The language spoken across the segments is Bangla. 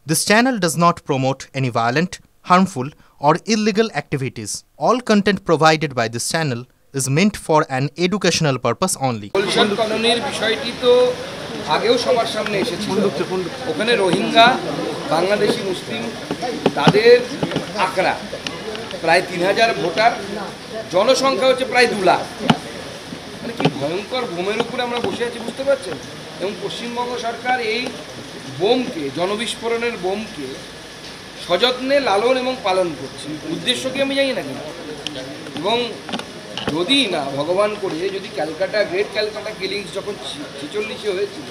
This channel does not promote any violent, harmful, or illegal activities. All content provided by this channel is meant for an educational purpose only. Gulshan কলোনির বিষয়টি তো আগেও সবার সামনে এসেছিল। ওখানে রোহিঙ্গা, বাংলাদেশি মুসলিম তাদের আঁকড়া প্রায় 3000 ভোটার, জনসংখ্যা হচ্ছে প্রায় 2 লাখ। মানে কি ভয়ঙ্কর বোমের উপরে আমরা বসে আছি, বুঝতে পারছেন? এবং পশ্চিমবঙ্গ সরকার এই বোমকে, জনবিস্ফোরণের বোমকে সযত্নে লালন এবং পালন করছে। উদ্দেশ্য কি আমি জানি না, এবং যদি না ভগবান করে যদি ক্যালকাটা, গ্রেট ক্যালকাটা কিলিংস যখন 46-এ হয়েছিল,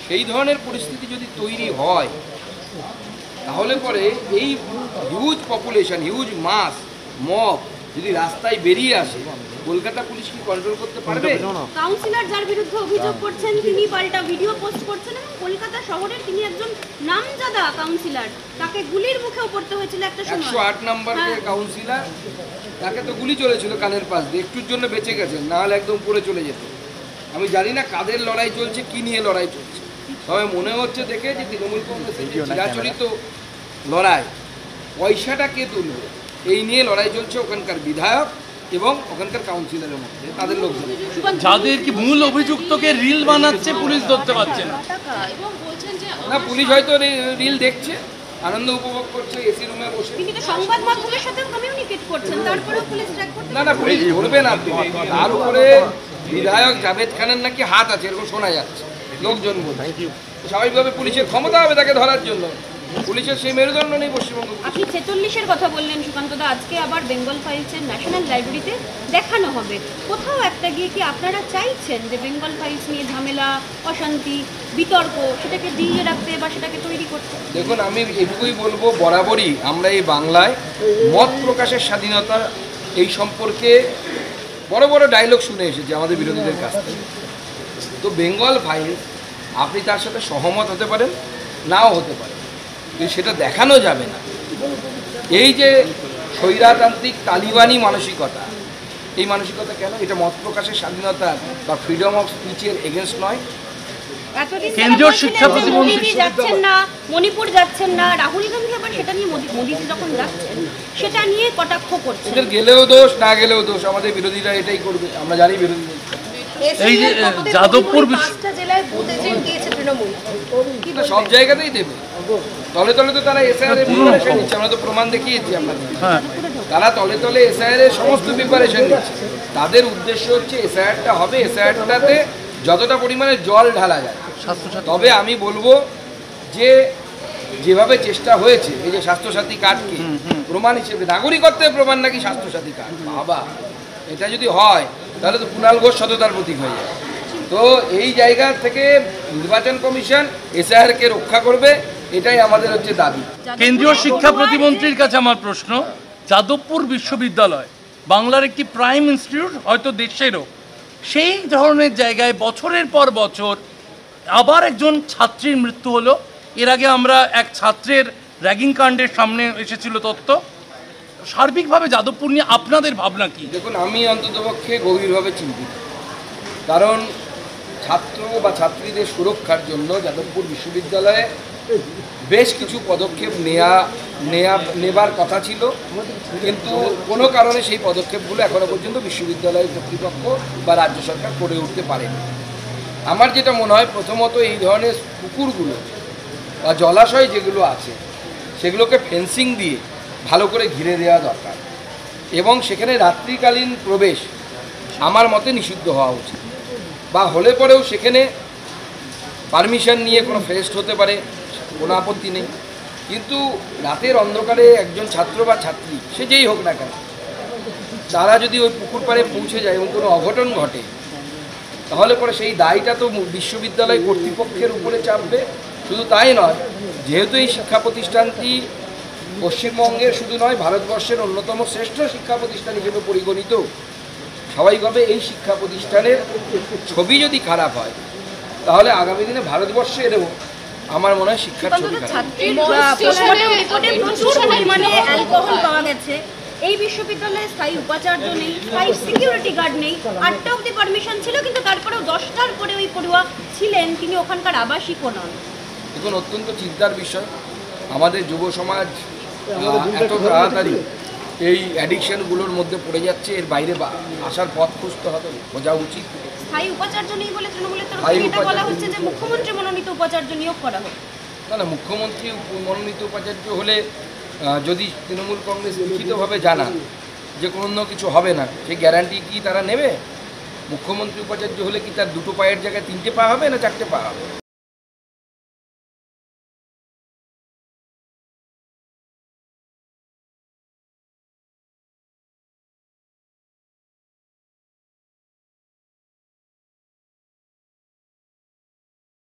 সেই ধরনের পরিস্থিতি যদি তৈরি হয়, তাহলে পরে এই হিউজ পপুলেশন, হিউজ মাস মব যদি রাস্তায় বেরিয়ে আসে, কলকাতা পুলিশ কি কন্ট্রোল করতে পারবে? কাউন্সিলর যার বিরুদ্ধে অভিযোগ করছেন তিনি পাল্টা ভিডিও পোস্ট করছেন এবং কলকাতা শহরের তিনি একজন নামজাদা কাউন্সিলর, তাকে গুলির মুখেও পড়তে হয়েছিল একটা সময়। 108 নম্বর কাউন্সিলর, তাকে তো গুলি চলেছিল কানের পাশ দিয়ে, একটুর জন্য বেঁচে গেছেন, না হলে একদম পড়ে চলে যেত। আমি জানি না কাদের লড়াই চলছে, কি নিয়ে লড়াই চলছে, তবে মনে হচ্ছে দেখে যে তৃণমূল কংগ্রেসের চিরাচরিত লড়াই, পয়সাটা কে তুলবে এই নিয়ে লড়াই চলছে ওখানকার বিধায়ক এবং ওখানকার কাউন্সিলরের মধ্যে, তাদের লোকজন, যাদের কি মূল অভিযুক্তকে রিল বানাচ্ছে পুলিশ ধরতে পারছে না। না, পুলিশ হয়তো রিল দেখছে, আনন্দ উপভোগ করছে এসি রুমে বসে। তিনি তো সংবাদ মাধ্যমের সাথেও কমিউনিকেট করছেন, তারপরেও পুলিশ ট্র্যাক করতে না, পুলিশ ধরবে না। তার উপরে বিধায়ক জাভেদ খানের নাকি হাত আছে, এরকম শোনা যাচ্ছে, লোকজন বলছে। স্বাভাবিকভাবে পুলিশের ক্ষমতা হবে তাকে ধরার জন্য, পুলিশের সেই মেরুদণ্ড নেই পশ্চিমবঙ্গ। আপনি 46-এর কথা বললেন সুকান্তদা, আজকে আবার বেঙ্গল ফাইলসের ন্যাশনাল লাইব্রেরিতে দেখানো হবে। কোথাও একটা গিয়ে কি আপনারা চাইছেন যে বেঙ্গল ফাইলস নিয়ে ঝামেলা, অশান্তি, বিতর্ক সেটাকে দিয়ে রাখতে বা সেটাকে তৈরি করতে? দেখুন, আমি এটুকুই বলবো, বরাবরই আমরা এই বাংলায় মত প্রকাশের স্বাধীনতা এই সম্পর্কে বড় বড় ডায়লগ শুনে এসেছি আমাদের বিরোধীদের কাছ থেকে। তো বেঙ্গল ফাইলস আপনি তার সাথে সহমত হতে পারেন, নাও হতে পারেন, কিন্তু সেটা দেখানো যাবে না। এই যে স্বৈরতান্ত্রিক তালিবানি মানসিকতা, এই মানসিকতা কেন? এটা মত প্রকাশের স্বাধীনতা বা ফ্রিডম অফ স্পিচের এগেনস্ট নয়। কেন্দ্রীয় শিক্ষা প্রতিমন্ত্রী যাচ্ছেন না, মণিপুর যাচ্ছেন না, রাহুল গান্ধী আবার সেটা নিয়ে মোদিজি যখন যাচ্ছেন সেটা নিয়ে কটাক্ষ করছেন। এদের গেলেও দোষ, না গেলেও দোষ, আমাদের বিরোধীরা এটাই করবে, আমরা জানি বিরোধীরা। এই যে যাদবপুর সব জায়গাতেই দেবে, তলে তলে তো তারা এসআইআর এর প্রিপারেশন নিচ্ছে, আমরা তো প্রমাণ দেখিয়েছি আপনাদের। তারা তলে তলে এসআইআর এর সমস্ত প্রিপারেশন নিচ্ছে। তাদের উদ্দেশ্য হচ্ছে এসআইআরটা হবে, এসআইআরটাতে যতটা পরিমাণে জল ঢালা যায়। তবে আমি বলবো যে যেভাবে চেষ্টা হয়েছে, এই যে স্বাস্থ্যসাথী কার্ডকে প্রমাণ হিসেবে, নাগরিকত্বের প্রমাণ নাকি স্বাস্থ্যসাথী কার্ড, বাবা এটা যদি হয় তাহলে তো কুণাল ঘোষ সততার প্রতীক হয়ে যায়। তো এই জায়গা থেকে নির্বাচন কমিশন এসআইআরকে রক্ষা করবে, এটাই আমাদের হচ্ছে দাবি। কেন্দ্রীয় শিক্ষা প্রতিমন্ত্রীর কাছে আমার প্রশ্ন, যাদবপুর বিশ্ববিদ্যালয় বাংলার একটি প্রাইম ইনস্টিটিউট, হয়তো দেশেরও, সেই ধরনের জায়গায় বছরের পর বছর আবার একজন ছাত্রীর মৃত্যু হলো। এর আগে আমরা এক ছাত্রের র্যাগিং কাণ্ডের সামনে এসেছিল তথ্য। সার্বিকভাবে যাদবপুর নিয়ে আপনাদের ভাবনা কি? দেখুন, আমি অন্ততপক্ষে গভীরভাবে চিন্তিত, কারণ ছাত্র বা ছাত্রীদের সুরক্ষার জন্য যাদবপুর বিশ্ববিদ্যালয়ে বেশ কিছু পদক্ষেপ নেবার কথা ছিল, কিন্তু কোনো কারণে সেই পদক্ষেপগুলো এখনো পর্যন্ত বিশ্ববিদ্যালয় কর্তৃপক্ষ বা রাজ্য সরকার করে উঠতে পারেনি। আমার যেটা মনে হয়, প্রথমত এই ধরনের পুকুরগুলো বা জলাশয় যেগুলো আছে সেগুলোকে ফেন্সিং দিয়ে ভালো করে ঘিরে দেওয়া দরকার, এবং সেখানে রাত্রিকালীন প্রবেশ আমার মতে নিষিদ্ধ হওয়া উচিত, বা হলে পরেও সেখানে পারমিশন নিয়ে কোনো ফেস্ট হতে পারে, কোনো আপত্তি নেই। কিন্তু রাতের অন্ধকারে একজন ছাত্র বা ছাত্রী, সে যেই হোক না কেন, তারা যদি ওই পুকুর পাড়ে পৌঁছে যায় এবং কোনো অঘটন ঘটে, তাহলে পরে সেই দায়টা তো বিশ্ববিদ্যালয় কর্তৃপক্ষের উপরে চাপবে। শুধু তাই নয়, যেহেতু এই শিক্ষা প্রতিষ্ঠানটি পশ্চিমবঙ্গের শুধু নয়, ভারতবর্ষের অন্যতম শ্রেষ্ঠ শিক্ষা প্রতিষ্ঠান হিসেবে পরিগণিত, স্বাভাবিকভাবে এই শিক্ষা প্রতিষ্ঠানের ছবি যদি খারাপ হয়, তাহলে আগামী দিনে ভারতবর্ষে এরও আমার মনে হয় শিক্ষার ছবি খারাপ। এই বিশ্ববিদ্যালয়ে স্থায়ী উপাচার্য নেই, স্থায়ী সিকিউরিটি গার্ড নেই, 8টা অবধি পারমিশন ছিল, কিন্তু তারপরেও 10টার পরে ওই পড়ুয়া ছিলেন, তিনি ওখানকার আবাসিকও নন। এখন অত্যন্ত চিন্তার বিষয়, আমাদের যুব সমাজ এত তাড়াতাড়ি এই অ্যাডিকশনগুলোর মধ্যে পড়ে যাচ্ছে, এর বাইরে আসার পথ খুঁজতে হবে, বোঝা উচিত। স্থায়ী উপাচার্য নেই বলে তৃণমূলের তরফ স্থায়ী থেকে এটা বলা উপাচার্য- হচ্ছে যে মুখ্যমন্ত্রী মনোনীত উপাচার্য নিয়োগ করা হোক। না, মুখ্যমন্ত্রী মনোনীত উপাচার্য হলে যদি তৃণমূল কংগ্রেস লিখিতভাবে জানা যে কোনো কিছু হবে না, সেই গ্যারান্টি কি তারা নেবে? মুখ্যমন্ত্রী উপাচার্য হলে কি তার দুটো পায়ের জায়গায় তিনটে পা হবে না চারটে পা হবে?